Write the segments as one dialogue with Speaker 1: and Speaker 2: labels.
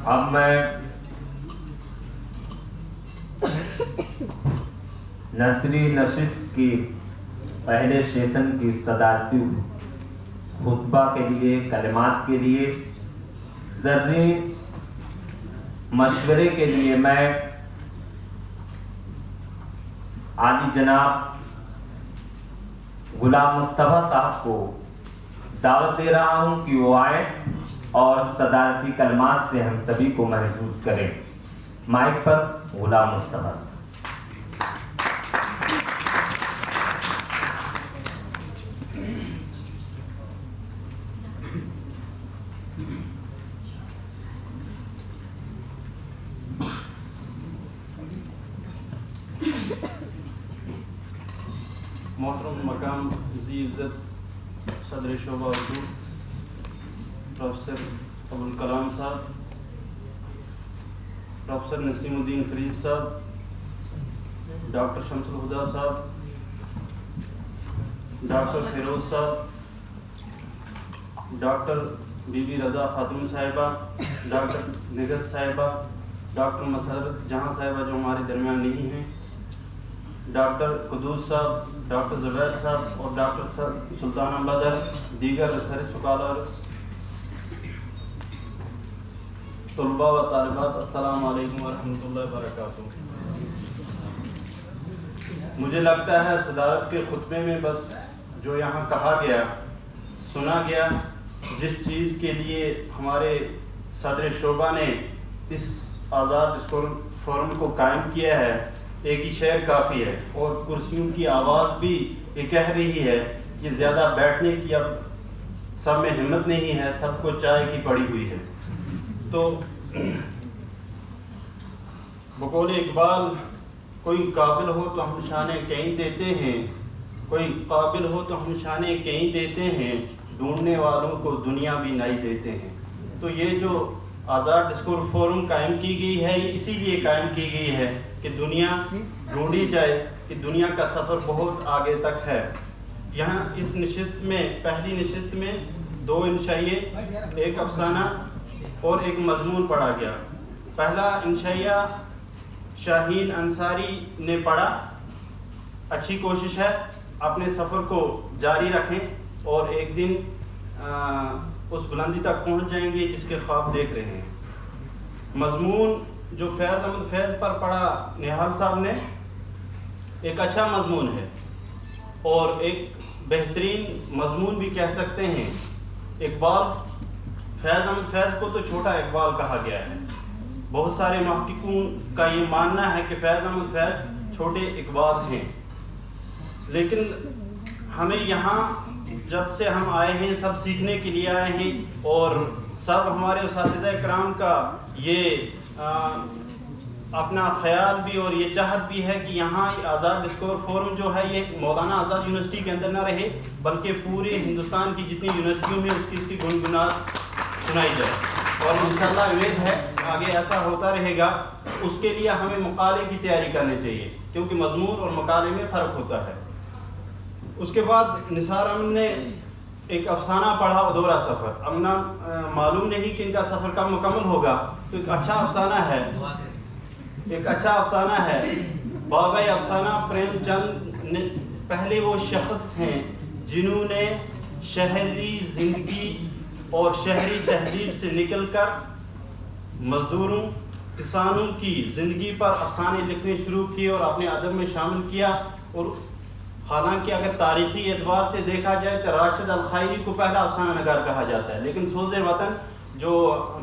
Speaker 1: اب میں نثری نشست کی پہلے سیشن کی صدارتی خطبہ کے لیے، کلمات کے لیے، ذرے مشورے کے لیے میں عالی جناب غلام مصطفیٰ صاحب کو دعوت دے رہا ہوں کہ وہ آئے اور صدارتی کلمات سے ہم سبھی کو محظوظ کریں۔ مائک پر غلام مصطفیٰ صاحب۔
Speaker 2: محترم مقام ذی عزت صدر شعبہ اردو پروفیسر ابوالکلام صاحب، پروفیسر نسیم الدین فرید صاحب، ڈاکٹر شمس الہدا صاحب، ڈاکٹر فیروز صاحب، ڈاکٹر بی بی رضا خاتون صاحبہ، ڈاکٹر نگہت صاحبہ، ڈاکٹر مسرت جہاں صاحبہ جو ہمارے درمیان نہیں ہیں، ڈاکٹر قدوس صاحب، ڈاکٹر زبیر صاحب اور ڈاکٹر سلطان بدر، دیگر سر سکالر، طلباء و طالبات، السلام علیکم ورحمۃ اللہ وبرکاتہ۔ مجھے لگتا ہے صدارت کے خطبے میں بس جو یہاں کہا گیا، سنا گیا، جس چیز کے لیے ہمارے صدر شعبہ نے اس آزاد ڈسکورس فورم کو قائم کیا ہے، ایک ہی شعر کافی ہے، اور کرسیوں کی آواز بھی یہ کہہ رہی ہے کہ زیادہ بیٹھنے کی اب سب میں ہمت نہیں ہے، سب کو چائے کی پڑی ہوئی ہے۔ تو بقول اقبال، کوئی قابل ہو تو ہم شانے کہیں دیتے ہیں، کوئی قابل ہو تو ہم شانے کہیں دیتے ہیں، ڈھونڈنے والوں کو دنیا بھی نہیں دیتے ہیں۔ تو یہ جو آزاد ڈسکورس فورم قائم کی گئی ہے، یہ اسی لیے قائم کی گئی ہے کہ دنیا ڈھونڈی جائے، کہ دنیا کا سفر بہت آگے تک ہے۔ یہاں اس نشست میں، پہلی نشست میں 2 انشائیے، ایک افسانہ اور ایک مضمون پڑھا گیا۔ پہلا انشائیہ شاہین انصاری نے پڑھا۔ اچھی کوشش ہے، اپنے سفر کو جاری رکھیں اور ایک دن اس بلندی تک پہنچ جائیں گے جس کے خواب دیکھ رہے ہیں۔ مضمون جو فیض احمد فیض پر پڑھا نہال صاحب نے، ایک اچھا مضمون ہے اور ایک بہترین مضمون بھی کہہ سکتے ہیں۔ اقبال، فیض احمد فیض کو تو چھوٹا اقبال کہا گیا ہے۔ بہت سارے محققوں کا یہ ماننا ہے کہ فیض احمد فیض چھوٹے اقبال ہیں، لیکن ہمیں یہاں جب سے ہم آئے ہیں سب سیکھنے کے لیے آئے ہیں، اور سب ہمارے اساتذہ کرام کا یہ اپنا خیال بھی اور یہ چاہت بھی ہے کہ یہاں آزاد ڈسکورس فورم جو ہے یہ مولانا آزاد یونیورسٹی کے اندر نہ رہے، بلکہ پورے ہندوستان کی جتنی یونیورسٹیوں میں اس کی گنگناہٹ سنائی جائے، اور انشاءاللہ امید ہے آگے ایسا ہوتا رہے گا۔ اس کے لیے ہمیں مقالے کی تیاری کرنی چاہیے، کیونکہ مضمون اور مقالے میں فرق ہوتا ہے۔ اس کے بعد نثار امن نے ایک افسانہ پڑھا، ادھورا سفر۔ اب نہ معلوم نہیں کہ ان کا سفر کب مکمل ہوگا، تو ایک اچھا افسانہ ہے، ایک اچھا افسانہ ہے۔ باب افسانہ پریم چند نے پہلے وہ شخص ہیں جنہوں نے شہری زندگی اور شہری تہذیب سے نکل کر مزدوروں، کسانوں کی زندگی پر افسانے لکھنے شروع کیے اور اپنے ادب میں شامل کیا۔ اور حالانکہ اگر تاریخی اعتبار سے دیکھا جائے تو راشد الخیری کو پہلا افسانہ نگار کہا جاتا ہے، لیکن سوز وطن جو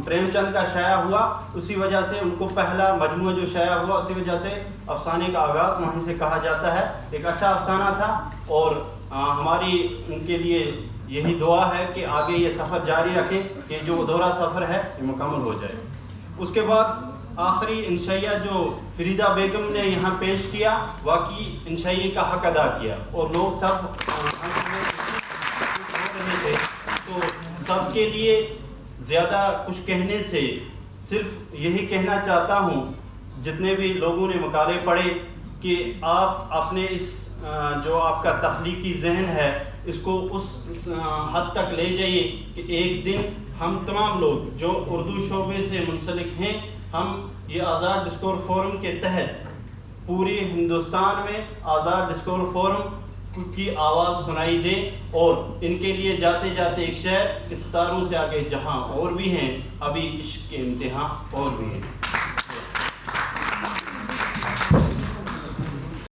Speaker 2: پریم چند کا شائع ہوا، اسی وجہ سے ان کو پہلا مجموعہ جو شائع ہوا، اسی وجہ سے افسانے کا آغاز وہیں سے کہا جاتا ہے۔ ایک اچھا افسانہ تھا، اور ہماری ان کے لیے یہی دعا ہے کہ آگے یہ سفر جاری رکھیں، کہ جو ادھورا سفر ہے یہ مکمل ہو جائے۔ اس کے بعد آخری انشائیہ جو فریدہ بیگم نے یہاں پیش کیا، واقعی انشائیے کا حق ادا کیا، اور لوگ سب رہے تھے، تو سب کے لیے زیادہ کچھ کہنے سے صرف یہی کہنا چاہتا ہوں، جتنے بھی لوگوں نے مقالے پڑھے، کہ آپ اپنے اس جو آپ کا تخلیقی ذہن ہے اس کو اس حد تک لے جائیے کہ ایک دن ہم تمام لوگ جو اردو شعبے سے منسلک ہیں، ہم یہ آزاد ڈسکور فورم کے تحت پوری ہندوستان میں آزاد ڈسکور فورم کی آواز سنائی دے، اور ان کے لیے جاتے جاتے ایک شعر، ستاروں سے آگے جہاں اور بھی ہیں، ابھی عشق کے امتحان اور بھی ہیں۔